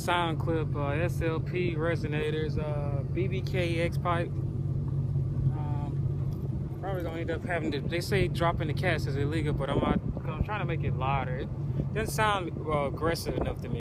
sound clip, SLP resonators, BBK X pipe. Probably gonna end up having to. They say dropping the cast is illegal, but I'm trying to make it louder. It doesn't sound aggressive enough to me.